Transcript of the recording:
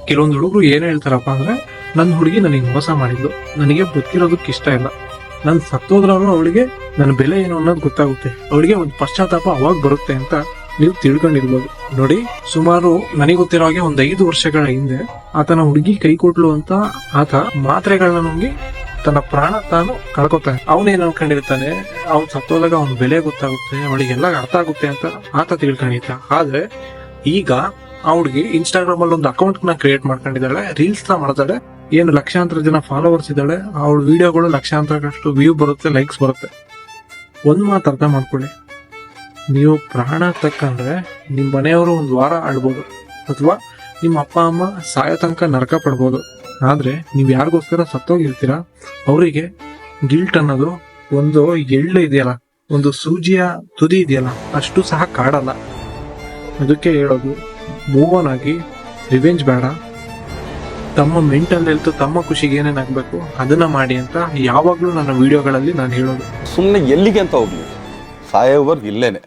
ಕೆಲವೊಂದು ಹುಡುಗರು ಏನ್ ಹೇಳ್ತಾರಪ್ಪ ಅಂದ್ರೆ, ನನ್ನ ಹುಡುಗಿ ನನಗೆ ಮೋಸ ಮಾಡಿದ್ಲು, ನನಗೆ ಗೊತ್ತಿರೋದಕ್ಕೆ ಇಷ್ಟ ಇಲ್ಲ, ನನ್ ಸತ್ತೋದ್ರೂ ಅವಳಿಗೆ ನನ್ನ ಬೆಲೆ ಏನು ಅನ್ನೋದು ಗೊತ್ತಾಗುತ್ತೆ, ಅವಳಿಗೆ ಒಂದು ಪಶ್ಚಾತ್ತಾಪ ಅವಾಗ ಬರುತ್ತೆ ಅಂತ ನೀವು ತಿಳ್ಕೊಂಡಿರ್ಬೋದು. ನೋಡಿ, ಸುಮಾರು ನನಗೆ ಗೊತ್ತಿರೋ ಹಾಗೆ ಒಂದು 5 ವರ್ಷಗಳ ಹಿಂದೆ ಆತನ ಹುಡುಗಿ ಕೈ ಕೊಟ್ಲು ಅಂತ ಆತ ಮಾತ್ರೆಗಳನ್ನ ನುಂಗಿ ತನ್ನ ಪ್ರಾಣ ತಾನು ಕಳ್ಕೊತಾನೆ. ಅವನೇನ್ ಅನ್ಕೊಂಡಿರ್ತಾನೆ, ಅವ್ನ್ ಸತ್ತೋದಾಗ ಅವ್ನ ಬೆಲೆ ಗೊತ್ತಾಗುತ್ತೆ, ಅವಳಿಗೆಲ್ಲ ಅರ್ಥ ಆಗುತ್ತೆ ಅಂತ ಆತ ತಿಳ್ಕೊಂಡಿದ್ದ. ಆದ್ರೆ ಈಗ ಆ ಹುಡುಗಿ ಇನ್ಸ್ಟಾಗ್ರಾಮ್ ಅಲ್ಲಿ ಒಂದು ಅಕೌಂಟ್ ನ ಕ್ರಿಯೇಟ್ ಮಾಡ್ಕೊಂಡಿದ್ದಾಳೆ, ರೀಲ್ಸ್ ನ ಮಾಡ್ತಾಳೆ, ಏನು ಲಕ್ಷಾಂತರ ಜನ ಫಾಲೋವರ್ಸ್ ಇದ್ದಾಳೆ, ಅವಳ ವಿಡಿಯೋಗಳು ಲಕ್ಷಾಂತರಷ್ಟು ವ್ಯೂ ಬರುತ್ತೆ, ಲೈಕ್ಸ್ ಬರುತ್ತೆ. ಒಂದ್ ಮಾತು ಅರ್ಥ ಮಾಡ್ಕೊಳ್ಳಿ, ನೀವು ಪ್ರಾಣ ತಕ್ಕಂಡ್ರೆ ನಿಮ್ ಮನೆಯವರು ಒಂದು ವಾರ ಆಡ್ಬೋದು, ಅಥವಾ ನಿಮ್ಮ ಅಪ್ಪ ಅಮ್ಮ ಸಾಯೋ ತನಕ ನರಕ ಪಡ್ಬೋದು. ಆದ್ರೆ ನೀವ್ ಯಾರಿಗೋಸ್ಕರ ಸತ್ತೋಗಿರ್ತೀರಾ ಅವರಿಗೆ ಗಿಲ್ಟ್ ಅನ್ನೋದು ಒಂದು ಎಳ್ಳು ಇದೆಯಲ್ಲ, ಒಂದು ಸೂಜಿಯ ತುದಿ ಇದೆಯಲ್ಲ, ಅಷ್ಟು ಸಹ ಕಾಡಲ್ಲ. ಅದಕ್ಕೆ ಹೇಳೋದು, ಮೂವ್ ಆನ್ ಆಗಿ, ರಿವೆಂಜ್ ಬೇಡ, ತಮ್ಮ ಮೆಂಟಲ್ ಹೆಲ್ತ್, ತಮ್ಮ ಖುಷಿಗೆ ಏನೇನಾಗಬೇಕು ಅದನ್ನ ಮಾಡಿ ಅಂತ ಯಾವಾಗ್ಲೂ ನನ್ನ ವಿಡಿಯೋಗಳಲ್ಲಿ ನಾನು ಹೇಳೋದು. ಸುಮ್ಮನೆ ಎಲ್ಲಿಗೆ ಅಂತ ಹೋಗ್ಲಿ, ಸಾಯೋವರ್ಗು ಇಲ್ಲೇನೆ.